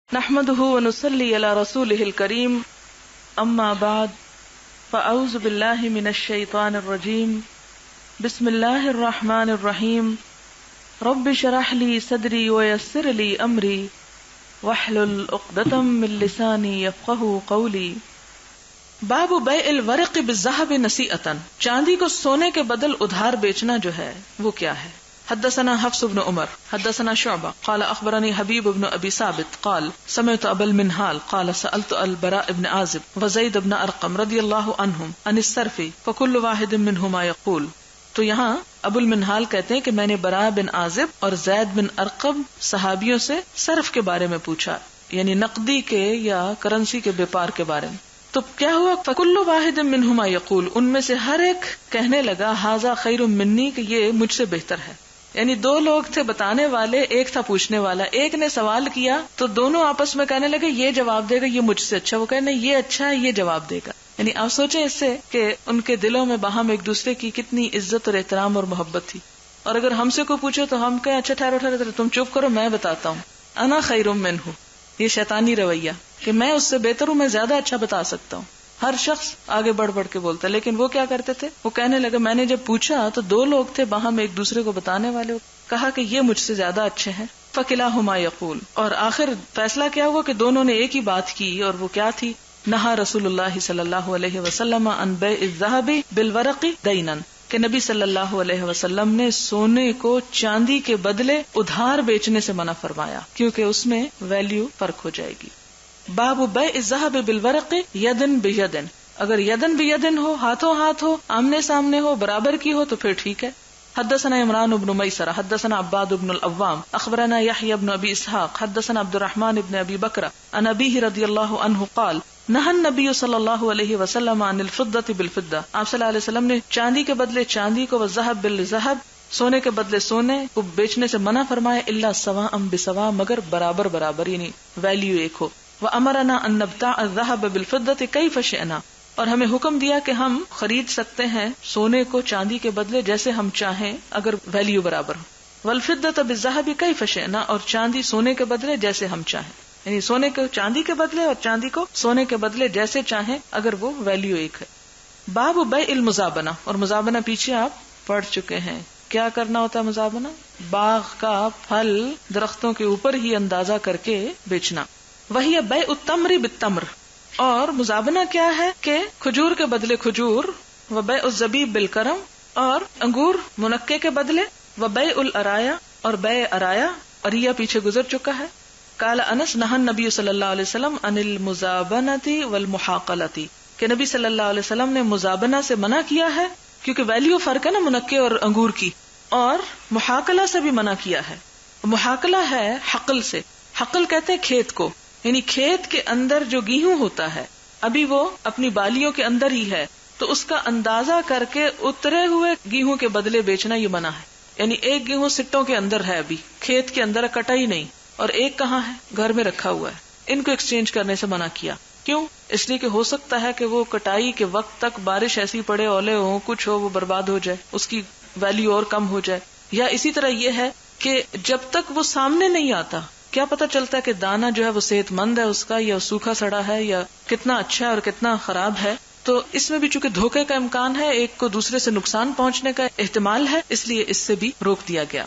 نحمده ونصلي على رسوله الكريم اما بعد فاعوذ بالله من الشيطان الرجيم بسم الله الرحمن الرحيم رب اشرح لي صدري ويسر لي امري واحلل عقدة من لساني يفقهوا قولي. باب بیع الورق بالذهب نصیعۃ، چاندی کو سونے کے بدل ادھار بیچنا جو ہے وہ کیا ہے؟ حدثنا حفص بن عمر حدثنا شعبہ قال اخبرني حبیب بن ابی ثابت قال سمعت ابا المنهال قال سألت البراء بن عازب وزید بن ارقم رضی اللہ عنہم عن الصرف فكل واحد منهما يقول. تو یہاں ابو المنہال کہتے ہیں کہ میں نے براء بن عازب اور زید بن ارقم صحابیوں سے صرف کے بارے میں پوچھا، یعنی نقدی کے یا کرنسی کے بیپار کے بارے میں. تو کیا ہوا؟ فَكُلُّ وَاحِدٍ مِّنْهُمَا يَقُولُ، ان میں سے ہر ایک کہنے لگا هَذَا خَيْرٌ مِّنِّي، کہ یہ مجھ سے بہتر ہے. یعنی دو لوگ تھے بتانے والے، ایک تھا پوچھنے والا. ایک نے سوال کیا تو دونوں آپس میں کہنے لگے یہ جواب دے گا، یہ مجھ سے اچھا. وہ کہنے یہ اچھا ہے، یہ جواب دے گا. یعنی آپ سوچیں اس سے کہ ان کے دلوں میں باہم ایک دوسرے کی کتنی عزت اور احترام اور محبت تھی. اور اگر ہم سے کوئی پوچھے تو ہم کہیں اچھا ٹھہرو تم چپ کرو، میں بتاتا ہوں. انا خیر منہ، یہ شیطانی رویہ کہ میں اس سے بہتر ہوں، میں زیادہ اچھا بتا سکتا ہوں. ہر شخص آگے بڑھ کے بولتا ہے. لیکن وہ کیا کرتے تھے؟ وہ کہنے لگے میں نے جب پوچھا تو دو لوگ تھے باہم ایک دوسرے کو بتانے والے، کہا کہ یہ مجھ سے زیادہ اچھے ہیں. فکلاہما یقول، اور آخر فیصلہ کیا ہوا کہ دونوں نے ایک ہی بات کی. اور وہ کیا تھی؟ نہا رسول اللہ صلی اللہ علیہ وسلم عن بیع الذهب بالورق دینا، کہ نبی صلی اللہ علیہ وسلم نے سونے کو چاندی کے بدلے ادھار بیچنے سے منع فرمایا، کیونکہ اس میں ویلیو فرق ہو جائے گی. باب بیع الذهب بالورق یدن بیدن، اگر یدن بیدن ہو، ہاتھوں ہاتھ ہو، آمنے سامنے ہو، برابر کی ہو تو پھر ٹھیک ہے. حدثنا عمران بن میسرہ حدثنا عباد بن العوام اخبرنا یحیی بن ابی اسحاق حدثنا عبد الرحمن بن ابی بکر عن ابیہ رضی اللہ عنہ قال نہى النبی صلی اللہ علیہ وسلم عن الفضة بالفضة، آپ صلی اللہ علیہ وسلم نے چاندی کے بدلے چاندی کو، والذهب بالذهب، سونے کے بدلے سونے کو بیچنے سے منع فرمایا، الا سواء بسواء، مگر برابر برابر، یعنی ویلیو ایک ہو. وامرنا ان نبتاع الذهب بالفضة كيف شئنا، اور ہمیں حکم دیا کہ ہم خرید سکتے ہیں سونے کو چاندی کے بدلے جیسے ہم چاہیں اگر ویلیو برابر ہو. والفضة بالذهب كيف شئنا، اور چاندی سونے کے بدلے جیسے ہم چاہیں، یعنی سونے کو چاندی کے بدلے اور چاندی کو سونے کے بدلے جیسے چاہیں اگر وہ ویلیو ایک ہے. باب بیع المزابنہ، اور مزابنہ پیچھے آپ پڑھ چکے ہیں. کیا کرنا ہوتا ہے مزابنہ؟ باغ کا پھل درختوں کے اوپر ہی اندازہ کر کے بیچنا. وہی بیع التمر بالتمر، اور مزابنہ کیا ہے کہ کھجور کے بدلے کھجور. وبیع الزبیب بالکرم، اور انگور منقے کے بدلے. وبیع الارایا، اور بیع ارایا، اریہ پیچھے گزر چکا ہے. قال انس نہى النبی صلی اللہ علیہ وسلم عن المزابنۃ والمحاقلۃ، کہ نبی صلی اللہ علیہ وسلم نے مزابنہ سے منع کیا ہے کیونکہ ویلیو فرق ہے نا منقے اور انگور کی، اور محاقلہ سے بھی منع کیا ہے. محاقلہ ہے حقل سے، حقل کہتے ہیں کھیت کو، یعنی کھیت کے اندر جو گیہوں ہوتا ہے ابھی وہ اپنی بالیوں کے اندر ہی ہے، تو اس کا اندازہ کر کے اترے ہوئے گیہوں کے بدلے بیچنا یہ منع ہے. یعنی ایک گیہوں سٹوں کے اندر ہے، ابھی کھیت کے اندر کٹا ہی نہیں، اور ایک کہاں ہے؟ گھر میں رکھا ہوا ہے. ان کو ایکسچینج کرنے سے منع کیا. کیوں؟ اس لیے کہ ہو سکتا ہے کہ وہ کٹائی کے وقت تک بارش ایسی پڑے، اولے ہوں، کچھ ہو، وہ برباد ہو جائے، اس کی ویلیو اور کم ہو جائے. یا اسی طرح یہ ہے کہ جب تک وہ سامنے نہیں آتا کیا پتا چلتا ہے کہ دانا جو ہے وہ صحت مند ہے اس کا، یا سوکھا سڑا ہے، یا کتنا اچھا ہے اور کتنا خراب ہے. تو اس میں بھی چونکہ دھوکے کا امکان ہے، ایک کو دوسرے سے نقصان پہنچنے کا احتمال ہے، اس لیے اس سے بھی روک دیا گیا.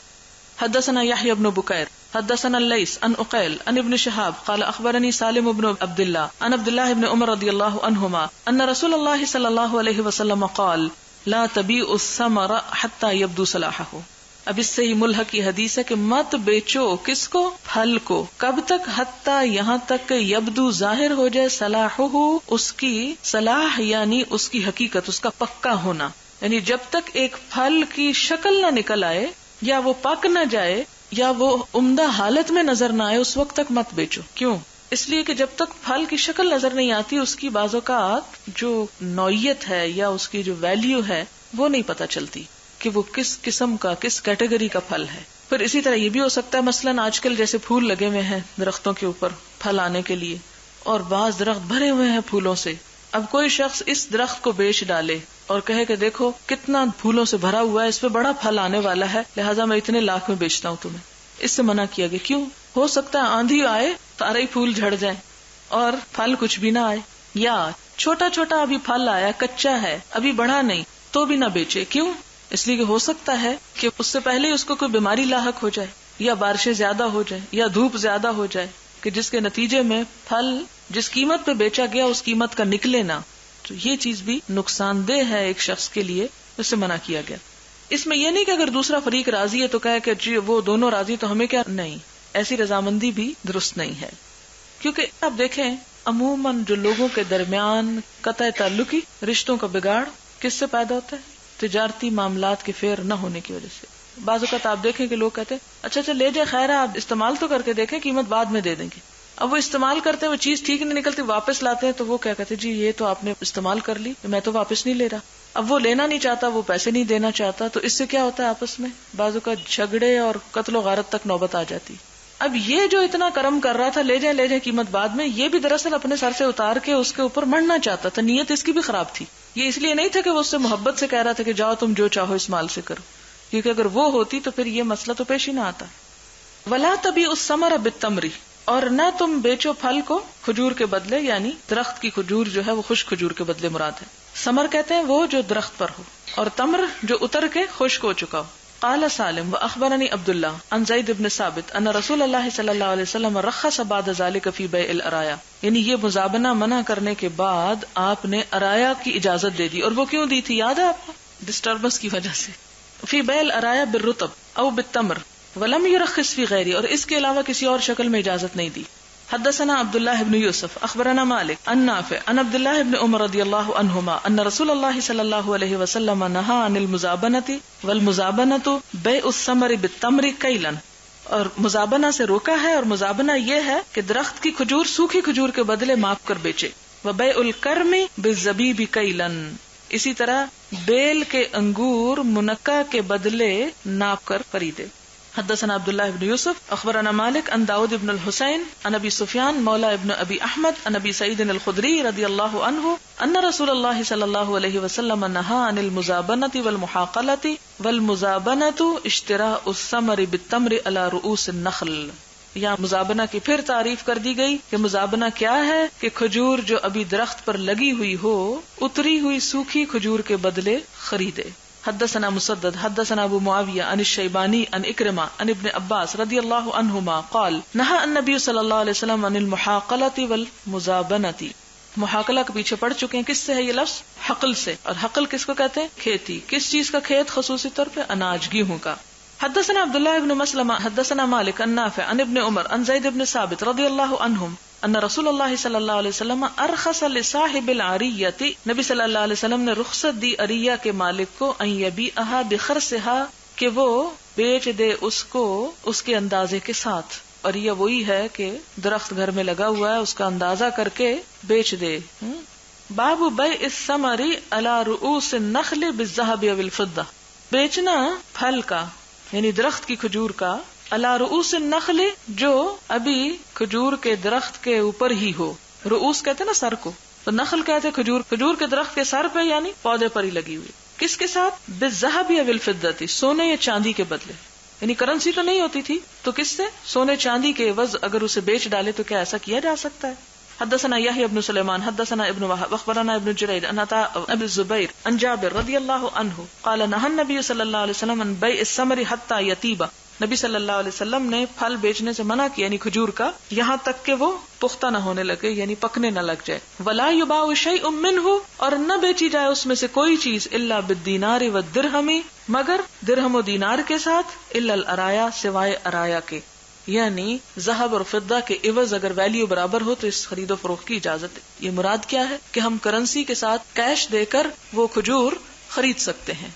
حدثنا یحیی بن بکیر حدثنا اللیث عن عقیل عن ابن شہاب قال اخبرنی سالم بن عبد اللہ عن عبد اللہ بن عمر رضی اللہ عنہما ان رسول اللہ صلی اللہ علیہ وسلم قال لا تبیع الثمر حتى يبدو صلاحه. اب اس سے ہی ملحق کی حدیث ہے کہ مت بیچو کس کو؟ پھل کو. کب تک؟ حتیٰ یہاں تک کہ یبدو ظاہر ہو جائے صلاحہ، اس کی صلاح یعنی اس کی حقیقت، اس کا پکا ہونا. یعنی جب تک ایک پھل کی شکل نہ نکل آئے، یا وہ پک نہ جائے، یا وہ عمدہ حالت میں نظر نہ آئے، اس وقت تک مت بیچو. کیوں؟ اس لیے کہ جب تک پھل کی شکل نظر نہیں آتی، اس کی بعض اوقات جو نوعیت ہے یا اس کی جو ویلیو ہے وہ نہیں پتہ چلتی کہ وہ کس قسم کا، کس کیٹیگری کا پھل ہے. پھر اسی طرح یہ بھی ہو سکتا ہے مثلاً آج کل جیسے پھول لگے ہوئے ہیں درختوں کے اوپر پھل آنے کے لیے، اور بعض درخت بھرے ہوئے ہیں پھولوں سے. اب کوئی شخص اس درخت کو بیچ ڈالے اور کہے کہ دیکھو کتنا پھولوں سے بھرا ہوا ہے، اس پہ بڑا پھل آنے والا ہے، لہٰذا میں اتنے لاکھ میں بیچتا ہوں تمہیں. اس سے منع کیا گیا. کیوں؟ ہو سکتا ہے آندھی آئے سارے ہی پھول جھڑ جائیں اور پھل کچھ بھی نہ آئے، یا چھوٹا چھوٹا ابھی پھل آیا، کچا ہے، ابھی بڑھا نہیں، تو بھی نہ بیچے. کیوں؟ اس لیے کہ ہو سکتا ہے کہ اس سے پہلے اس کو کوئی بیماری لاحق ہو جائے، یا بارشیں زیادہ ہو جائیں، یا دھوپ زیادہ ہو جائے، کہ جس کے نتیجے میں پھل جس قیمت پہ بیچا گیا اس قیمت کا نکلے نہ. تو یہ چیز بھی نقصان دہ ہے ایک شخص کے لیے، اس سے منع کیا گیا. اس میں یہ نہیں کہ اگر دوسرا فریق راضی ہے تو کہے کہ جی وہ دونوں راضی تو ہمیں کیا، نہیں، ایسی رضامندی بھی درست نہیں ہے. کیونکہ اب دیکھیں عموماً جو لوگوں کے درمیان قطع تعلقی رشتوں کا بگاڑ کس سے پیدا ہوتا ہے؟ تجارتی معاملات کے فیئر نہ ہونے کی وجہ سے. بعض اوقات آپ دیکھیں کہ لوگ کہتے ہیں اچھا لے جائے، خیر ہے آپ استعمال تو کر کے دیکھیں، قیمت بعد میں دے دیں گے. اب وہ استعمال کرتے ہیں، وہ چیز ٹھیک نہیں نکلتی، واپس لاتے ہیں تو وہ کیا کہتے ہیں جی یہ تو آپ نے استعمال کر لی، میں تو واپس نہیں لے رہا. اب وہ لینا نہیں چاہتا، وہ پیسے نہیں دینا چاہتا، تو اس سے کیا ہوتا ہے آپس میں بعض اوقات جھگڑے اور قتل و غارت تک نوبت آ جاتی. اب یہ جو اتنا کرم کر رہا تھا لے جائیں قیمت بعد میں، یہ بھی دراصل اپنے سر سے اتار کے اس کے اوپر مرنا چاہتا تھا. نیت اس کی بھی خراب تھی. یہ اس لیے نہیں تھا کہ وہ اس سے محبت سے کہہ رہا تھا کہ جاؤ تم جو چاہو اس مال سے کرو، کیونکہ اگر وہ ہوتی تو پھر یہ مسئلہ تو پیش ہی نہ آتا. ولا تبیعوا الثمر بالتمر، اور نہ تم بیچو پھل کو کھجور کے بدلے، یعنی درخت کی کھجور جو ہے وہ خشک کھجور کے بدلے مراد ہے. ثمر کہتے ہیں وہ جو درخت پر ہو، اور تمر جو اتر کے خشک ہو چکا ہو. قال سالم واخبرني عبد الله عن زید بن ثابت ان رسول اللہ صلی اللہ علیہ وسلم رخص بعد ذلك في بيع الارایا، یعنی یہ مزابنہ منع کرنے کے بعد آپ نے ارایا کی اجازت دے دی. اور وہ کیوں دی تھی یاد ہے آپ کو؟ ڈسٹربنس کی وجہ سے. فی بیع الارایا بالرطب او بالتمر ولم يرخص في غیره، اور اس کے علاوہ کسی اور شکل میں اجازت نہیں دی. حدثنا عبد الله بن يوسف اخبرنا مالك عن نافع عن عبد الله بن عمر رضی اللہ عنہما ان رسول اللہ صلی اللہ علیہ وسلم نہى عن المزابنة والمزابنة بیع الثمر بالتمر کیلا، اور مزابنہ سے روکا ہے، اور مزابنہ یہ ہے کہ درخت کی کھجور سوکھی کھجور کے بدلے ماپ کر بیچے. وبیع الکرم بالزبیب کیلا، اسی طرح بیل کے انگور منقع کے بدلے ناپ کر خریدے. حدثنا عبداللہ بن یوسف اخبرنا مالک عن داود بن الحسین عن ابی سفیان مولا ابن ابی احمد عن ابی سعید الخدری رضی اللہ عنہ ان رسول اللہ صلی اللہ علیہ وسلم نہى عن المزابنة والمحاقلة والمزابنة اشتراء الثمر بالتمر على رؤوس النخل. یہاں مزابنہ کی پھر تعریف کر دی گئی کہ مزابنہ کیا ہے، کہ کھجور جو ابھی درخت پر لگی ہوئی ہو اتری ہوئی سوکھی کھجور کے بدلے خریدے. حدثنا مسدد حدثنا ابو معاویہ عن الشیبانی عن اکرمہ عن ابن عباس رضی اللہ عنہما قال نہى النبی صلی اللہ علیہ وسلم عن المحاقلة والمزابنة. محاقلہ کے پیچھے پڑ چکے ہیں، کس سے ہے یہ لفظ؟ حقل سے. اور حقل کس کو کہتے ہیں؟ کھیتی. کس چیز کا کھیت؟ خصوصی طور پہ اناج، گیہوں کا. حدثنا عبداللہ بن مسلمہ حدثنا مالک عن نافع عن ابن عمر عن زید بن ثابت رضی اللہ عنہم ان رسول اللہ صلی اللہ علیہ وسلم ارخص لصاحب العریۃ، نبی صلی اللہ علیہ وسلم نے رخصت دی عریہ کے مالک کو ان یبیعها بخرصها، کہ وہ بیچ دے اس کو اس کے اندازے کے ساتھ. عریہ وہی ہے کہ درخت گھر میں لگا ہوا ہے اس کا اندازہ کر کے بیچ دے. باب بیع الثمر علی رؤوس النخل بالذهب والفضة، بیچنا پھل کا یعنی درخت کی کھجور کا علی رؤوس النخل، جو ابھی کھجور کے درخت کے اوپر ہی ہو. رؤوس کہتے ہیں نا سر کو، تو نخل کہتے ہیں کھجور، کھجور کے درخت کے سر پہ یعنی پودے پر ہی لگی ہوئی. کس کے ساتھ؟ بالذهب والفضة، سونے یا چاندی کے بدلے. یعنی کرنسی تو نہیں ہوتی تھی تو کس سے؟ سونے چاندی کے عوض اگر اسے بیچ ڈالے تو کیا ایسا کیا جا سکتا ہے؟ حدثنا یحیی بن سلیمان حدثنا ابن وهب اخبرنا ابن جريج عن عطاء ابي الزبير عن جابر رضی اللہ عنہ قال نهى النبي صلی اللہ علیہ وسلم عن بيع الثمر حتى يطيب، نبی صلی اللہ علیہ وسلم نے پھل بیچنے سے منع کیا یعنی کھجور کا، یہاں تک کہ وہ پختہ نہ ہونے لگے یعنی پکنے نہ لگ جائے. ولا يباع شيء منه، اور نہ بیچی جائے اس میں سے کوئی چیز الا بالدینار والدرہم، مگر درہم و دینار کے ساتھ، الا الارایا، سوائے ارایا کے، یعنی ذہب اور فضہ کے عوض اگر ویلیو برابر ہو تو اس خرید و فروخت کی اجازت ہے. یہ مراد کیا ہے کہ ہم کرنسی کے ساتھ کیش دے کر وہ کھجور خرید سکتے ہیں.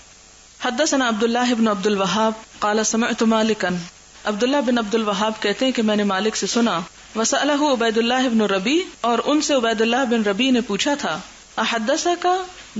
حدثنا عبداللہ بن عبد الوہاب قال سمعت مالکا، عبداللہ بن عبد الوہاب کہتے ہیں کہ میں نے مالک سے سنا. وسألہ عبید اللہ بن ربی، اور ان سے عبید اللہ بن ربی نے پوچھا تھا، احدثک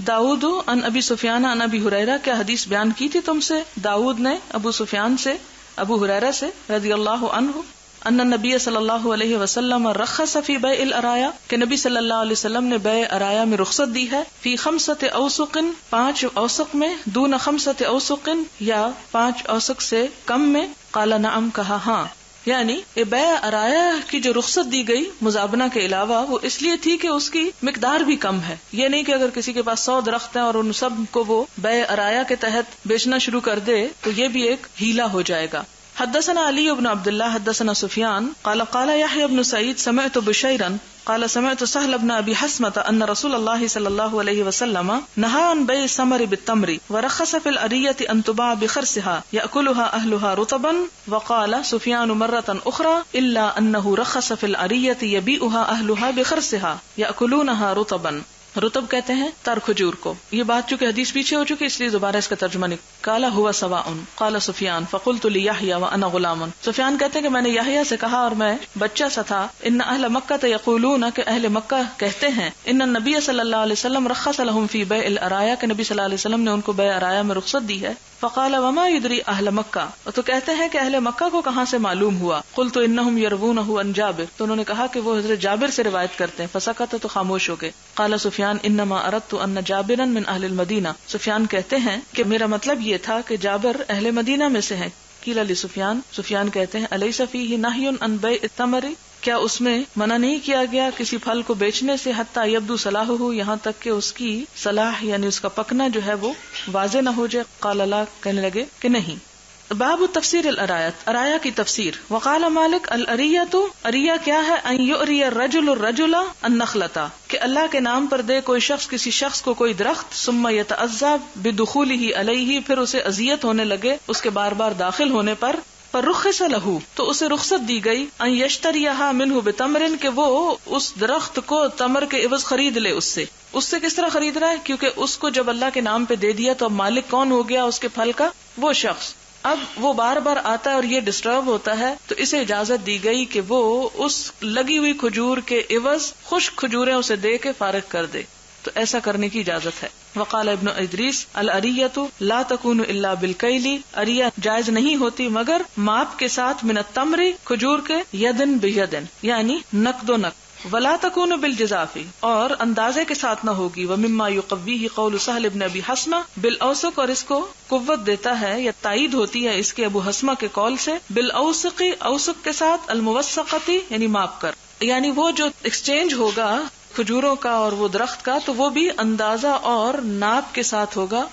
داؤد عن ابی سفیان عن ابی ہریرہ، کیا حدیث بیان کی تھی تم سے داؤد نے ابو سفیان سے ابو ہریرہ سے رضی اللہ عنہ، ان النبی صلی اللہ علیہ وسلم رخص فی بیع الارایا، کہ نبی صلی اللہ علیہ وسلم نے بیع ارایا میں رخصت دی ہے، فی 5 اوسق، 5 اوسق میں، دون 5 اوسق، یا 5 اوسق سے کم میں. قال نعم، کہا ہاں. یعنی بیع ارایا کی جو رخصت دی گئی مزابنہ کے علاوہ وہ اس لیے تھی کہ اس کی مقدار بھی کم ہے. یہ نہیں کہ اگر کسی کے پاس 100 درخت ہیں اور ان سب کو وہ بیع ارایا کے تحت بیچنا شروع کر دے تو یہ بھی ایک ہیلا ہو جائے گا. حدثنا علی بن عبد اللہ حدثنا سفیان قال قال یحیی بن سعید سمعت بشیرا قال سمعت سهل بن ابي حسمة ان رسول الله صلى الله عليه وسلم نهى عن بيع الثمر بالتمر ورخص في الأرية ان تباع بخرسها يأكلها اهلها رطبا. وقال سفيان مرة اخرى الا انه رخص في الأرية يبيعها اهلها بخرسها يأكلونها رطبا. رطب کہتے ہیں تر کھجور کو. یہ بات چونکہ حدیث پیچھے ہو چکی اس لیے دوبارہ اس کا ترجمہ نہیں. قال هو سواء قال سفیان فقلت ليحيى وانا غلام. سفیان کہتے ہیں کہ میں نے یحییٰ سے کہا اور میں بچہ سا تھا. ان اہل مکہ یقولون کہ اہل مکہ کہتے ہیں ان النبی صلی اللہ علیہ وسلم رخص لهم في بيع الارایا کہ نبی صلی اللہ علیہ وسلم نے ان کو بیع ارایا میں رخصت دی ہے. فقال وما يدري اہل مکہ. تو کہتے ہیں کہ اہل مکہ کو کہاں سے معلوم ہوا. قلت انهم يروونه عن جابر. تو انہوں نے کہا کہ وہ حضرت جابر سے روایت کرتے ہیں. فسکت تو خاموش ہو گئے. قال سفیان انما اردت ان جابرا من اہل المدینہ. سفیان کہتے ہیں کہ میرا مطلب یہ تھا کہ جابر اہل مدینہ میں سے ہیں. قیل لسفیان. سفیان کہتے ہیں الیس فیہ نہی عن بیع الثمر. کیا اس میں منع نہیں کیا گیا کسی پھل کو بیچنے سے حتی یبدو صلاحہ یہاں تک کہ اس کی صلاح یعنی اس کا پکنا جو ہے وہ واضح نہ ہو جائے. قال لا کہنے لگے کہ نہیں. باب تفسیر الارایت ارایا کی تفسیر. وقال مالک الاریۃ اریہ کیا ہے ان یؤری الرجل الرجل النخلۃ کہ اللہ کے نام پر دے کوئی شخص کسی شخص کو کوئی درخت ثم یتعذى بدخولہ علیہ پھر اسے اذیت ہونے لگے اس کے بار بار داخل ہونے پر. فرخص لہ تو اسے رخصت دی گئی ان یشتریھا منہ بتمر کہ وہ اس درخت کو تمر کے عوض خرید لے. اس سے کس طرح خرید رہا ہے کیونکہ اس کو جب اللہ کے نام پہ دے دیا تو اب مالک کون ہو گیا اس کے پھل کا؟ وہ شخص. اب وہ بار بار آتا ہے اور یہ ڈسٹرب ہوتا ہے تو اسے اجازت دی گئی کہ وہ اس لگی ہوئی کھجور کے عوض خشک کھجوریں اسے دے کے فارغ کر دے. تو ایسا کرنے کی اجازت ہے. وقال ابن ادریس الاریۃ لا تکون الا بالکیل اریہ جائز نہیں ہوتی مگر ماپ کے ساتھ من التمر کھجور کے یدن بیدن یعنی نقد و نقد. ولا تکون بالجزاف اور اندازے کے ساتھ نہ ہوگی. ومما یقویہ قول سہل بن ابی حسمہ بالاوسق اور اس کو قوت دیتا ہے یا تائید ہوتی ہے اس کے ابو حسمہ کے قول سے بالاوسق اوسق کے ساتھ الموثقۃ یعنی ماپ کر یعنی وہ جو ایکسچینج ہوگا کھجوروں کا اور وہ درخت کا تو وہ بھی اندازہ اور ناپ کے ساتھ ہوگا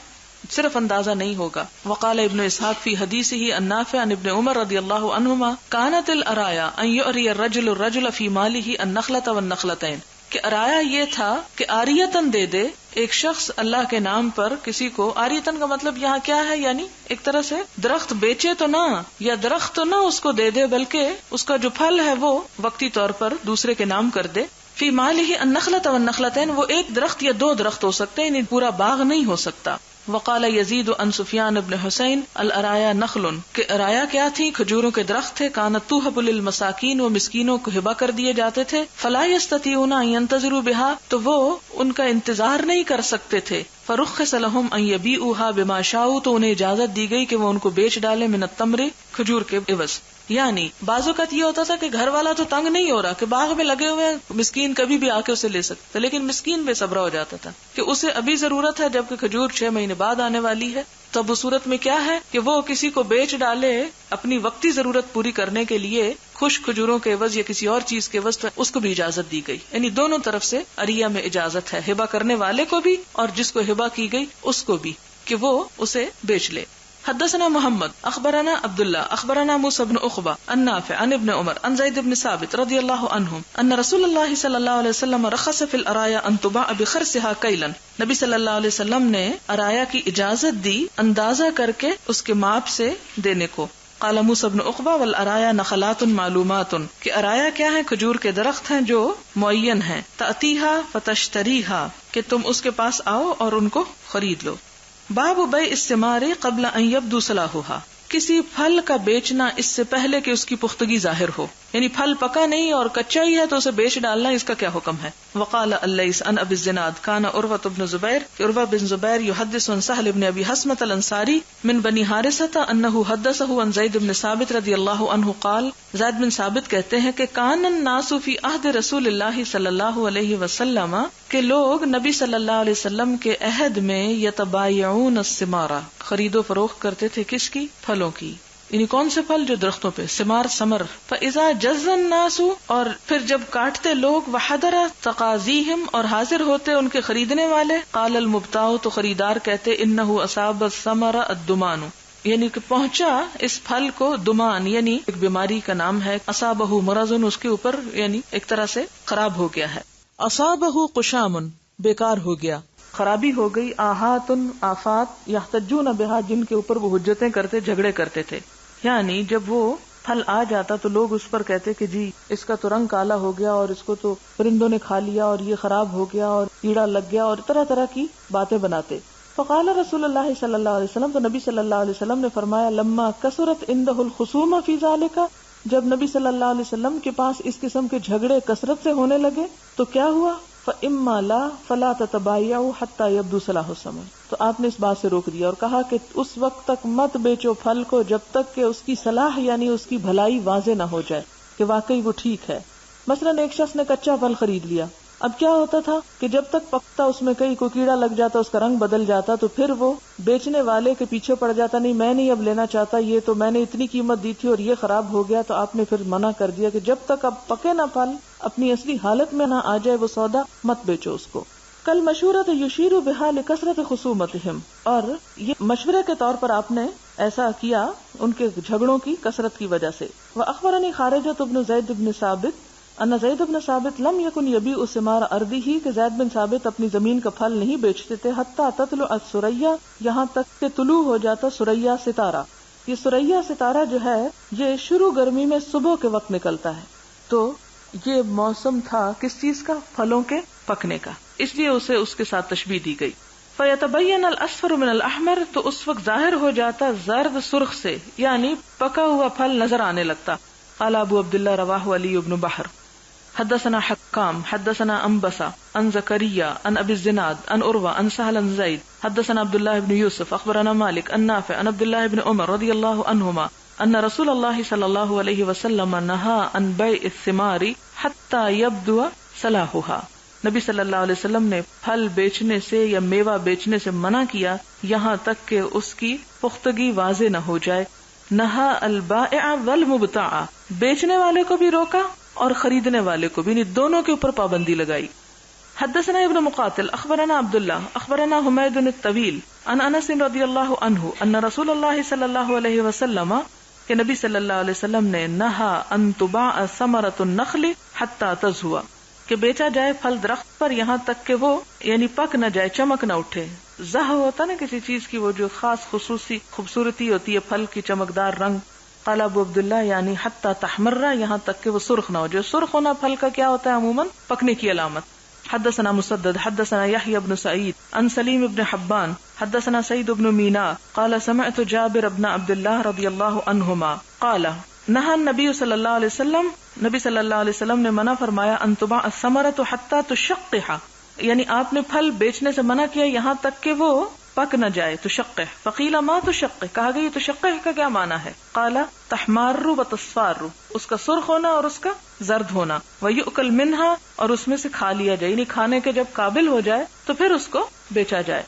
صرف اندازہ نہیں ہوگا. وقال ابن اسحاق فی حدیثہ النافع عن ابن عمر رضی اللہ عنہما کانت الارایا ان یؤری الرجل الرجل فی مالہ النخلۃ والنخلتین کہ ارایا یہ تھا کہ آریتن دے دے ایک شخص اللہ کے نام پر کسی کو. آریتن کا مطلب یہاں کیا ہے یعنی ایک طرح سے درخت بیچے تو نہ یا درخت تو نہ اس کو دے دے بلکہ اس کا جو پھل ہے وہ وقتی طور پر دوسرے کے نام کر دے. فی مالہ النخلۃ والنخلتین وہ ایک درخت یا 2 درخت ہو سکتے ہیں یعنی پورا باغ نہیں ہو سکتا. وقال یزید عن سفیان بن حسین الارایا نخل کہ ارایا کیا تھی کھجوروں کے درخت تھے. کانت توہب للمساکین وہ مسکینوں کو ہبہ کر دیے جاتے تھے. فلا یستطیعون ان ینتظروا بها تو وہ ان کا انتظار نہیں کر سکتے تھے. فرخص لهم ان یبیعوها بما شاءوا تو انہیں اجازت دی گئی کہ وہ ان کو بیچ ڈالے من التمر کھجور کے عوض. یعنی بعض اوقات یہ ہوتا تھا کہ گھر والا تو تنگ نہیں ہو رہا کہ باغ میں لگے ہوئے مسکین کبھی بھی آ کے اسے لے سکتا لیکن مسکین بے صبرا ہو جاتا تھا کہ اسے ابھی ضرورت ہے جبکہ کھجور 6 مہینے بعد آنے والی ہے. تو اب اس صورت میں کیا ہے کہ وہ کسی کو بیچ ڈالے اپنی وقتی ضرورت پوری کرنے کے لیے خشک کھجوروں کے عوض یا کسی اور چیز کے عوض. اس کو بھی اجازت دی گئی یعنی دونوں طرف سے اریہ میں اجازت ہے ہبہ کرنے والے کو بھی اور جس کو ہبہ کی گئی اس کو بھی کہ وہ اسے بیچ لے. حدثنا محمد اخبرنا عبداللہ اخبرنا موسیٰ بن عقبہ عن نافع عن ابن عمر عن زید بن ثابت رضی اللہ عنہم ان رسول اللہ صلی اللہ علیہ وسلم رخص فی الارایا ان تباع بخرسها کیلا. نبی صلی اللہ علیہ وسلم نے ارایا کی اجازت دی اندازہ کر کے اس کے ماپ سے دینے کو. قال موسیٰ بن عقبہ والارایا نخلات معلومات کہ ارایا کیا ہے کھجور کے درخت ہیں جو معین ہیں. تأتیہا فتشتریہا کہ تم اس کے پاس آؤ اور ان کو خرید لو. باب بیع الثمار قبل ان یبدو صلاحها کسی پھل کا بیچنا اس سے پہلے کہ اس کی پختگی ظاہر ہو یعنی پھل پکا نہیں اور کچا ہی ہے تو اسے بیچ ڈالنا اس کا کیا حکم ہے. وقال اللیث عن ابی الزناد کان عروۃ بن زبیر عروہ بن زبیر یحدث عن سہل بن ابی حسمۃ الانصاری من بنی حارثہ انہ حدثہ عن زید بن ثابت رضی اللہ عنہ قال زید بن ثابت کہتے ہیں کہ کان الناس فی عہد رسول اللہ صلی اللہ علیہ وسلم کہ لوگ نبی صلی اللہ علیہ وسلم کے عہد میں یتبایعون الثمار خرید و فروخت کرتے تھے کس کی؟ پھلوں کی. یعنی کون سے پھل؟ جو درختوں پہ، ثمار ثمر. فاذا جز الناس، اور پھر جب کاٹتے لوگ، وحضر تقاضیہم، اور حاضر ہوتے ان کے خریدنے والے، قال المبتاع، تو خریدار کہتے انہ اصاب الثمر الدمان، یعنی کہ پہنچا اس پھل کو دمان، یعنی ایک بیماری کا نام ہے. اصابہ مرض، اس کے اوپر یعنی ایک طرح سے خراب ہو گیا ہے. اصابہ قشام، بیکار ہو گیا، خرابی ہو گئی. آہات، آفات، یحتجون بہا، جن کے اوپر وہ حجتیں کرتے، جھگڑے کرتے تھے. یعنی جب وہ پھل آ جاتا تو لوگ اس پر کہتے کہ جی اس کا تو رنگ کالا ہو گیا، اور اس کو تو پرندوں نے کھا لیا، اور یہ خراب ہو گیا، اور کیڑا لگ گیا، اور طرح طرح کی باتیں بناتے. فقال رسول اللہ صلی اللہ علیہ وسلم، تو نبی صلی اللہ علیہ وسلم نے فرمایا، لما کثرت عنده الخصومہ فی ذالک، جب نبی صلی اللہ علیہ وسلم کے پاس اس قسم کے جھگڑے کثرت سے ہونے لگے تو کیا ہوا؟ فَإِمَّا لَا فَلَا تَتَبَايَعُوا حَتَّى يَبْدُو صَلَاحُ الثَّمَرِ، تو آپ نے اس بات سے روک دیا اور کہا کہ اس وقت تک مت بیچو پھل کو جب تک کہ اس کی صلاح یعنی اس کی بھلائی واضح نہ ہو جائے کہ واقعی وہ ٹھیک ہے. مثلا ایک شخص نے کچا پھل خرید لیا، اب کیا ہوتا تھا کہ جب تک پکتا اس میں کہیں کوئی کیڑا لگ جاتا، اس کا رنگ بدل جاتا، تو پھر وہ بیچنے والے کے پیچھے پڑ جاتا، نہیں میں نہیں اب لینا چاہتا، یہ تو میں نے اتنی قیمت دی تھی اور یہ خراب ہو گیا. تو آپ نے پھر منع کر دیا کہ جب تک اب پکے نہ پھل، اپنی اصلی حالت میں نہ آ جائے وہ سودا، مت بیچو اس کو. کل مشورۃ یشیر بہا لکثرت خصومتہم، اور یہ مشورے کے طور پر آپ نے ایسا کیا ان کے جھگڑوں کی کثرت کی وجہ سے. واخبرنی خارجہ بن زید بن ثابت ان زید بن ثابت لم یکن یبیع ثمار ارضہ، کہ زید بن ثابت اپنی زمین کا پھل نہیں بیچتے تھے، حتی تطلع الثریا، یہاں تک کہ طلوع ہو جاتا ثریا ستارہ. یہ ثریا ستارہ جو ہے یہ شروع گرمی میں صبح کے وقت نکلتا ہے، تو یہ موسم تھا کس چیز کا؟ پھلوں کے پکنے کا، اس لیے اسے اس کے ساتھ تشبیہ دی گئی. فیتبین الاصفر من الاحمر، تو اس وقت ظاہر ہو جاتا زرد سرخ سے، یعنی پکا ہوا پھل نظر آنے لگتا. قال ابو عبداللہ رواہ علی بن بحر حدثنا حکام حدثنا انبسا عن زکریا عن ابی الزناد عن عروہ عن سہل عن زید حدثنا عبداللہ بن یوسف اخبرنا مالک عن نافع عن عبداللہ بن عمر رضی اللہ عنہما ان رسول اللہ صلی اللہ علیہ وسلم نہا عن بیع الثمار حتی یبدو صلاحها، نبی صلی اللہ علیہ وسلم نے پھل بیچنے سے یا میوہ بیچنے سے منع کیا یہاں تک کہ اس کی پختگی واضح نہ ہو جائے. نہا البائع والمبتاع، بیچنے والے کو بھی روکا اور خریدنے والے کو بھی، یعنی دونوں کے اوپر پابندی لگائی. حدثنا ابن مقاتل اخبرنا عبداللہ اخبرنا حمید الطویل عن انس رضی اللہ عنہ ان رسول اللہ صلی اللہ علیہ وسلم، کہ نبی صلی اللہ علیہ وسلم نے نہا ان تباع ثمرۃ النخل حتی تزہو، کہ بیچا جائے پھل درخت پر یہاں تک کہ وہ یعنی پک نہ جائے، چمک نہ اٹھے. زہ ہوتا نا کسی چیز کی وہ جو خاص خصوصی خوبصورتی ہوتی ہے، پھل کی چمکدار رنگ. قال ابو عبداللہ یعنی حتی تحمر، یہاں تک کہ وہ سرخ نہ ہو. جو سرخ ہونا پھل کا کیا ہوتا ہے؟ عموماً پکنے کی علامت. حدثنا مسدد حدثنا یحیی بن سعید عن سلیم بن حبان حدثنا سعید بن مینا قال سمعت جابر بن عبداللہ رضی اللہ عنہما قال نہا النبی صلی اللہ علیہ وسلم، نبی صلی اللہ علیہ وسلم نے منع فرمایا ان تباع الثمرۃ حتی تشقح، یعنی آپ نے پھل بیچنے سے منع کیا یہاں تک کہ وہ پک نہ جائے. تشقح، فقیل ما تشقح، کہا گیا یہ تشقح کا کیا معنی ہے؟ قال تحمار و تصفار، اس کا سرخ ہونا اور اس کا زرد ہونا. ویؤکل منہا، اور اس میں سے کھا لیا جائے، یعنی کھانے کے جب قابل ہو جائے تو پھر اس کو بیچا جائے.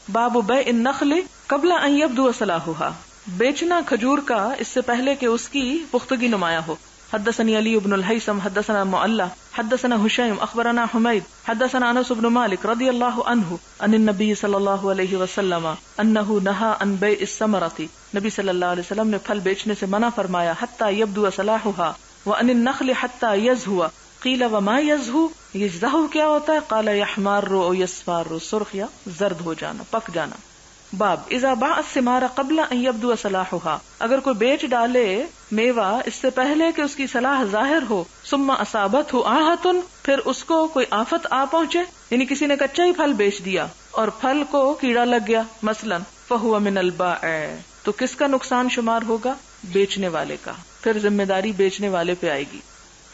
باب بیع النخل قبل ان یبدو صلاحها، بیچنا کھجور کا اس سے پہلے کہ اس کی پختگی نمایاں ہو. حدثني علي بن الهيثم حدثنا المعلى حدثنا هشيم اخبرنا حميد حدثنا انس بن مالك رضي الله عنه ان النبي صلى الله عليه وسلم انه نهى عن بيع الثمرة، نبی صلی اللہ علیہ وسلم نے پھل بیچنے سے منع فرمایا حتى يبدو صلاحها وان النخل حتى يزهو. قيل وما يزهو، يزهو کیا ہوتا ہے؟ قال يحمر او يصفر، سرخ یا زرد ہو جانا، پک جانا. باب اذا باع الثمار قبل ان يبدو صلاحها، اگر کوئی بیچ ڈالے میوہ اس سے پہلے کہ اس کی صلاح ظاہر ہو، ثم اصابته آہۃ، پھر اس کو کوئی آفت آ پہنچے، یعنی کسی نے کچا ہی پھل بیچ دیا اور پھل کو کیڑا لگ گیا مثلا، فهو من البائع، تو کس کا نقصان شمار ہوگا؟ بیچنے والے کا، پھر ذمہ داری بیچنے والے پہ آئے گی.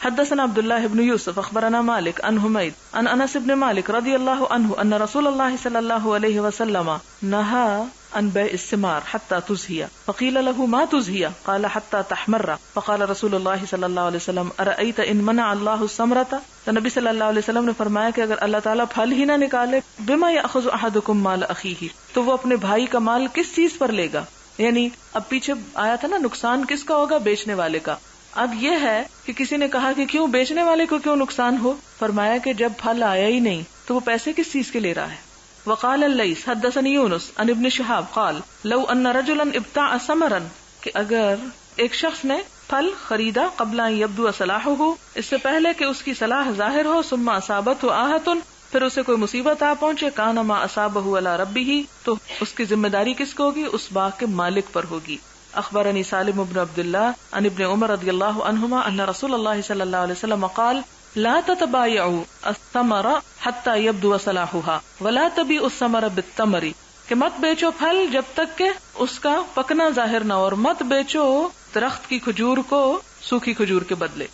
حدثنا عبداللہ بن یوسف اخبرنا مالک عن حمید عن انس بن مالک رضی اللہ عنہ ان رسول اللہ صلی اللہ علیہ وسلم نہا عن بیع الثمار حتى تزہی، فقیل له ما تزہی؟ قال حتى تحمر، فقال رسول اللہ صلی اللہ علیہ وسلم ارأیت ان منع اللہ الثمرۃ، تو نبی صلی اللہ علیہ وسلم نے فرمایا کہ اگر اللہ تعالیٰ پھل ہی نہ نکالے، بما یأخذ احدکم مال اخیہ، تو وہ اپنے بھائی کا مال کس چیز پر لے گا؟ یعنی اب پیچھے آیا تھا نا نقصان کس کا ہوگا؟ بیچنے والے کا. اب یہ ہے کہ کسی نے کہا کہ کیوں بیچنے والے کو کیوں نقصان ہو؟ فرمایا کہ جب پھل آیا ہی نہیں تو وہ پیسے کس چیز کے لے رہا ہے. وقال الليث حدثني يونس عن ابن شهاب قال لو ان رجلا ابتاع ثمرا، کہ اگر ایک شخص نے پھل خریدا قبل ان يبدو صلاحه، اس سے پہلے کہ اس کی صلاح ظاہر ہو، ثم اصابته آہۃ، پھر اسے کوئی مصیبت آ پہنچے، کان ما اصابه على ربه، تو اس کی ذمہ داری کس کو ہوگی؟ اس باغ کے مالک پر ہوگی. اخبرني سالم بن عبد الله عن ابن عمر رضی اللہ عنہما ان رسول اللہ صلی اللہ علیہ وسلم قال لا تتبايعوا الثمر حتى يبدو صلاحها ولا تبيعوا الثمر بالتمر، کہ مت بیچو پھل جب تک کہ اس کا پکنا ظاہر نہ ہو، اور مت بیچو درخت کی کھجور کو سوکھی کھجور کے بدلے.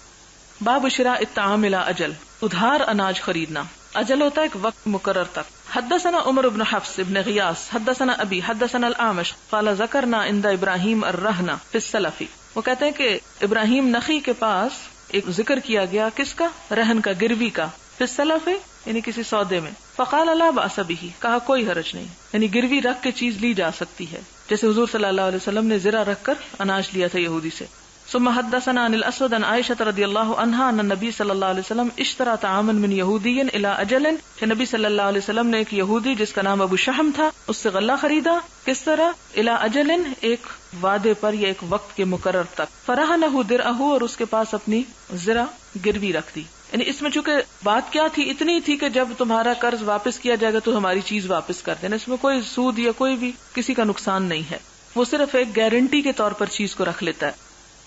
باب شراء الطعام الى اجل، ادھار اناج خریدنا. اجل ہوتا ہے ایک وقت مقرر تک. حدثنا عمر بن حفص بن غیاث حدثنا ابی حدثنا الاعمش قال ذکرنا عند ابراہیم الرہن فی السلف، وہ کہتے ہیں کہ ابراہیم نخی کے پاس ایک ذکر کیا گیا کس کا؟ رہن کا، گروی کا. فی السلف یعنی کسی سودے میں. فقال لا بأس به، کہا کوئی حرج نہیں، یعنی گروی رکھ کے چیز لی جا سکتی ہے، جیسے حضور صلی اللہ علیہ وسلم نے زرہ رکھ کر اناج لیا تھا یہودی سے. ثم حدثنا عن الاسود عن عائشہ رضی اللہ عنہا ان النبی صلی اللہ علیہ وسلم اشترى طعاما من یہودی الى اجل، کہ نبی صلی اللہ علیہ وسلم نے ایک یہودی جس کا نام ابو شحم تھا اس سے غلہ خریدا. کس طرح؟ الى اجل، ایک وعدے پر یا ایک وقت کے مقرر تک. فرہنہ درعہ، اور اس کے پاس اپنی زرہ گروی رکھ دی. یعنی اس میں چونکہ بات کیا تھی؟ اتنی تھی کہ جب تمہارا قرض واپس کیا جائے گا تو ہماری چیز واپس کر دینا. اس میں کوئی سود یا کوئی بھی کسی کا نقصان نہیں ہے، وہ صرف ایک گارنٹی کے طور پر چیز کو رکھ لیتا ہے.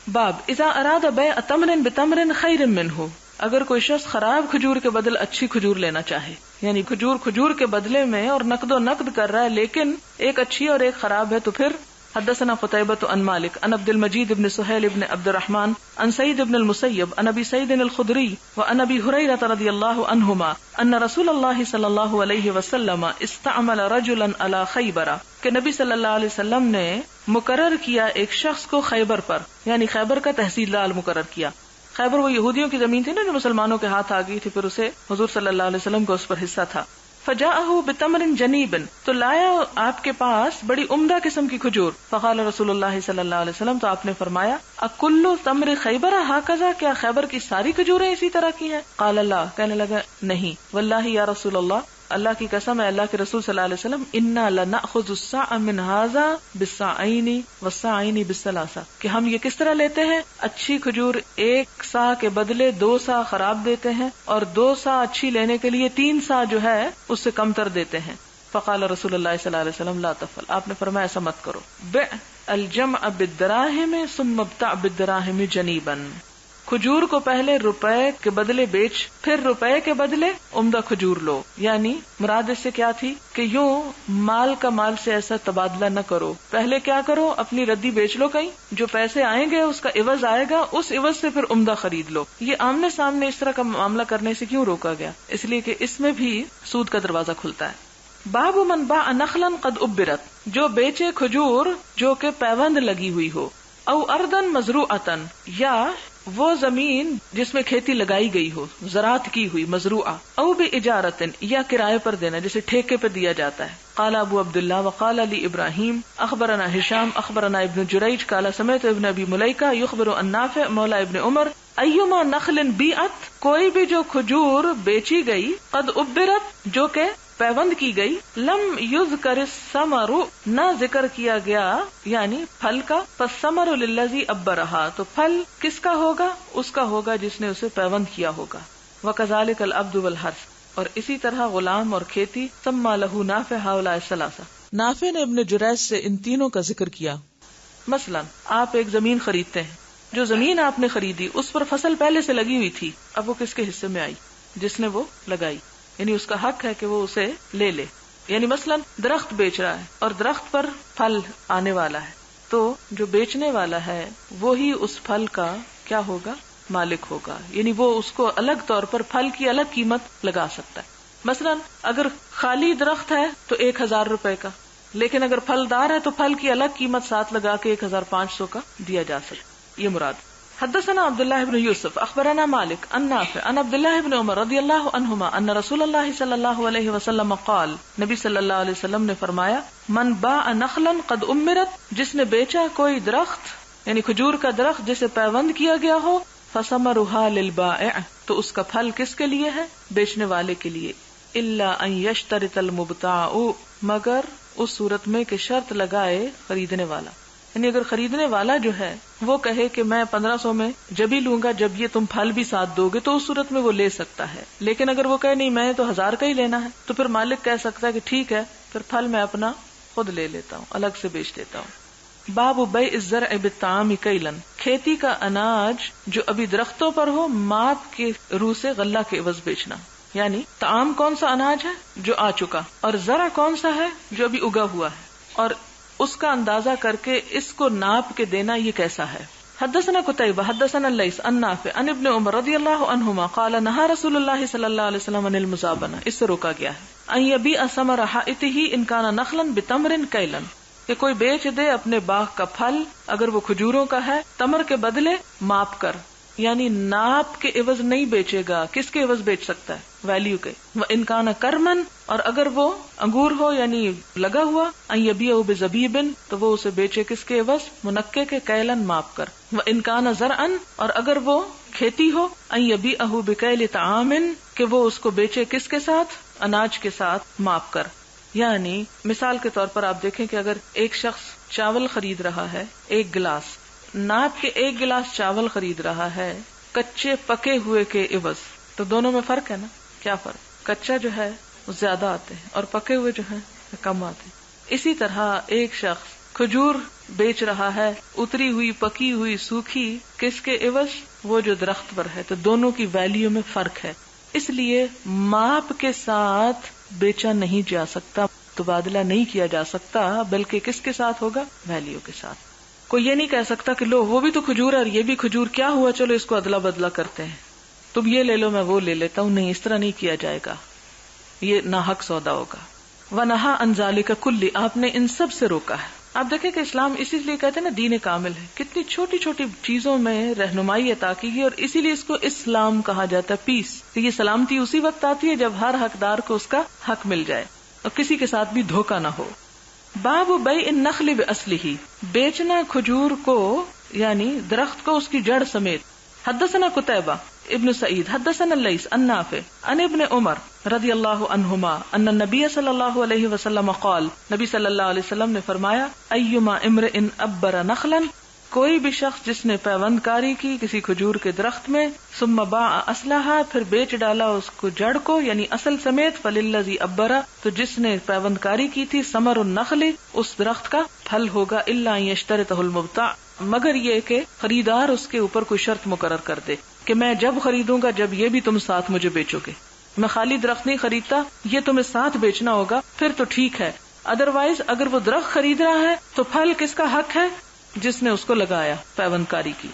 باب اذا اراد بیع تمر بتمر خیر منہ، اگر کوئی شخص خراب کھجور کے بدل اچھی کھجور لینا چاہے، یعنی کھجور کے بدلے میں اور نقد و نقد کر رہا ہے لیکن ایک اچھی اور ایک خراب ہے، تو پھر حدثنا قتيبة عن مالك عن عبد المجيد بن سهيل بن عبد الرحمن عن سعيد بن المسيب عن ابي سعيد الخدري وعن ابي هريرة رضي الله عنهما ان رسول الله صلى الله عليه وسلم استعمل رجلا على خيبر، کہ نبی صلی اللہ علیہ وسلم نے مقرر کیا ایک شخص کو خیبر پر، یعنی خیبر کا تحصیلدار مقرر کیا. خیبر وہ یہودیوں کی زمین تھی نا جو مسلمانوں کے ہاتھ آ گئی تھی، پھر اسے حضور صلی اللہ علیہ وسلم کو اس پر حصہ تھا. فجاءه بتمر جنیب، تو لایا آپ کے پاس بڑی عمدہ قسم کی کھجور. فقال رسول اللہ صلی اللہ علیہ وسلم، تو آپ نے فرمایا اکل تمر خیبر ہاکذا، کیا خیبر کی ساری کھجوریں اسی طرح کی ہیں؟ قال اللہ، کہنے لگا نہیں. واللہ یا رسول اللہ، اللہ کی قسم ہے اللہ کے رسول صلی اللہ علیہ وسلم، انا لنأخذ الصاع من هذا بالصاعین والصاعین بالثلاثہ، کہ ہم یہ کس طرح لیتے ہیں؟ اچھی کھجور ایک سا کے بدلے 2 سا خراب دیتے ہیں، اور 2 سا اچھی لینے کے لیے 3 سا جو ہے اس سے کم تر دیتے ہیں. فقال رسول اللہ صلی اللہ علیہ وسلم لا تفعل، آپ نے فرمایا ایسا مت کرو. بع الجمع بالدراہم ثم ابتع بالدراہم جنیبا، کھجور کو پہلے روپے کے بدلے بیچ، پھر روپے کے بدلے عمدہ کھجور لو. یعنی مراد اس سے کیا تھی کہ یوں مال کا مال سے ایسا تبادلہ نہ کرو، پہلے کیا کرو اپنی ردی بیچ لو کہیں، جو پیسے آئیں گے اس کا عوض آئے گا، اس عوض سے پھر عمدہ خرید لو. یہ آمنے سامنے اس طرح کا معاملہ کرنے سے کیوں روکا گیا؟ اس لیے کہ اس میں بھی سود کا دروازہ کھلتا ہے. باب من باع نخلا قد ابرت، جو بیچے کھجور جو کہ پیوند لگی ہوئی ہو، او اردن مزروعتن، یا وہ زمین جس میں کھیتی لگائی گئی ہو، زراعت کی ہوئی، مزروعہ، او باجارتن، یا کرائے پر دینا جیسے ٹھیکے پر دیا جاتا ہے. قال ابو عبداللہ وقال علی ابراہیم اخبرنا ہشام اخبرنا ابن جریج قال سمعت ابن ابی ملیکہ یخبر عن نافع مولا ابن عمر ایما نخل بیعت، کوئی بھی جو کھجور بیچی گئی، قد ابرت، جو کہ پیوند کی گئی، لم یذکر الثمر، نہ ذکر کیا گیا یعنی پھل کا، فالثمر للذی ابرہا، تو پھل کس کا ہوگا؟ اس کا ہوگا جس نے اسے پیوند کیا ہوگا. وکذالک العبد والحرث، اور اسی طرح غلام اور کھیتی. سما لہ نافع ہؤلاء الثلاثہ، نافع نے ابن جریج سے ان تینوں کا ذکر کیا. مثلا آپ ایک زمین خریدتے ہیں، جو زمین آپ نے خریدی اس پر فصل پہلے سے لگی ہوئی تھی، اب وہ کس کے حصے میں آئی؟ جس نے وہ لگائی، یعنی اس کا حق ہے کہ وہ اسے لے لے. یعنی مثلا درخت بیچ رہا ہے اور درخت پر پھل آنے والا ہے، تو جو بیچنے والا ہے وہی اس پھل کا کیا ہوگا؟ مالک ہوگا. یعنی وہ اس کو الگ طور پر پھل کی الگ قیمت لگا سکتا ہے. مثلا اگر خالی درخت ہے تو 1000 روپے کا، لیکن اگر پھلدار ہے تو پھل کی الگ قیمت ساتھ لگا کے 1500 کا دیا جا سکتا. یہ مراد. حدثنا عبداللہ بن یوسف اخبرنا مالک عن نافع عن عبداللہ بن عمر رضی اللہ عنہما ان رسول اللہ صلی اللہ علیہ وسلم قال، نبی صلی اللہ علیہ وسلم نے فرمایا، من باع نخلا قد امرت، جس نے بیچا کوئی درخت یعنی کھجور کا درخت جسے پیوند کیا گیا ہو، فثمرها للبائع، تو اس کا پھل کس کے لیے ہے؟ بیچنے والے کے لیے. الا ان یشترط المبتاع، مگر اس صورت میں کہ شرط لگائے خریدنے والا، یعنی اگر خریدنے والا جو ہے وہ کہے کہ میں 1500 میں جب ہی لوں گا جب یہ تم پھل بھی ساتھ دو گے، تو اس صورت میں وہ لے سکتا ہے. لیکن اگر وہ کہے نہیں میں تو 1000 کا ہی لینا ہے، تو پھر مالک کہہ سکتا ہے کہ ٹھیک ہے پھر پھل میں اپنا خود لے لیتا ہوں، الگ سے بیچ دیتا ہوں. باب بیع الزرع بالطعام کیلا، کھیتی کا اناج جو ابھی درختوں پر ہو ماپ کے روح سے غلہ کے عوض بیچنا. یعنی طعام کون سا اناج ہے جو آ چکا، اور زرع کون سا ہے جو ابھی اگا ہوا ہے، اور اس کا اندازہ کر کے اس کو ناپ کے دینا یہ کیسا ہے. حدثنا قتیبہ حدثنا اللیث عن نافع عن ابن عمر رضی اللہ عنہما قال نہى رسول اللہ صلی اللہ علیہ وسلم عن المزابنہ، اس سے روکا گیا ہے، ان یبیع ثمر حائطہ ان کان نخلا بتمر کیلا، کہ کوئی بیچ دے اپنے باغ کا پھل اگر وہ کھجوروں کا ہے تمر کے بدلے ماپ کر، یعنی ناپ کے عوض نہیں بیچے گا. کس کے عوض بیچ سکتا ہے؟ ویلیو کے. وَإِن كَانَ كَرْمًا، اور اگر وہ انگور ہو یعنی لگا ہوا، ان یبیعہ بزبیب، تو وہ اسے بیچے کس کے عوض؟ منقے کے، کیلن ماپ کر. وَإِن كَانَ زَرْعًا، اور اگر وہ کھیتی ہو، ان یبیعہ بکیل طعام، کہ وہ اس کو بیچے کس کے ساتھ؟ اناج کے ساتھ ماپ کر. یعنی مثال کے طور پر آپ دیکھیں کہ اگر ایک شخص چاول خرید رہا ہے 1 گلاس، ناپ کے 1 گلاس چاول خرید رہا ہے کچے پکے ہوئے کے عوض، تو دونوں میں فرق ہے نا. کیا فرق؟ کچا جو ہے وہ زیادہ آتے ہیں اور پکے ہوئے جو ہے کم آتے ہیں. اسی طرح ایک شخص کھجور بیچ رہا ہے اتری ہوئی، پکی ہوئی، سوکھی، کس کے عوض؟ وہ جو درخت پر ہے. تو دونوں کی ویلیو میں فرق ہے، اس لیے ماپ کے ساتھ بیچا نہیں جا سکتا، تبادلہ نہیں کیا جا سکتا، بلکہ کس کے ساتھ ہوگا؟ ویلیو کے ساتھ. کوئی یہ نہیں کہہ سکتا کہ لو وہ بھی تو کھجور ہے اور یہ بھی کھجور، کیا ہوا چلو اس کو ادلا بدلا کرتے ہیں، تم یہ لے لو میں وہ لے لیتا ہوں. نہیں، اس طرح نہیں کیا جائے گا، یہ ناحق سودا ہوگا. وَنَهَا عَنْ ذَلِكَ كُلِّ، آپ نے ان سب سے روکا ہے. آپ دیکھیں کہ اسلام اسی لیے کہتے ہیں نا دین کامل ہے، کتنی چھوٹی چھوٹی چیزوں میں رہنمائی عطا کی گئی، اور اسی لیے اس کو اسلام کہا جاتا ہے، پیس. یہ سلامتی اسی وقت آتی ہے جب ہر حقدار کو اس کا حق مل جائے اور کسی کے ساتھ بھی دھوکہ نہ ہو. باب بیع النخل باصلہ، بیچنا کھجور کو یعنی درخت کو اس کی جڑ سمیت. حدثنا قتیبہ ابن سعید حدثنا اللیث عن نافع عن ابن عمر رضی اللہ عنہما ان النبی صلی اللہ علیہ وسلم قال، نبی صلی اللہ علیہ وسلم نے فرمایا، ایما امرئ ابر نخلا، کوئی بھی شخص جس نے پیوند کاری کی کسی کھجور کے درخت میں، ثم باع اصلها، پھر بیچ ڈالا اس کو جڑ کو یعنی اصل سمیت، فللذی ابرا، تو جس نے پیوند کاری کی تھی، ثمر النخل، اس درخت کا پھل ہوگا، الا ان یشترطہ المبتاع، مگر یہ کہ خریدار اس کے اوپر کوئی شرط مقرر کر دے کہ میں جب خریدوں گا جب یہ بھی تم ساتھ مجھے بیچو گے، میں خالی درخت نہیں خریدتا، یہ تمہیں ساتھ بیچنا ہوگا، پھر تو ٹھیک ہے. ادروائز اگر وہ درخت خرید رہا ہے تو پھل کس کا حق ہے؟ جس نے اس کو لگایا پیوند کاری کی.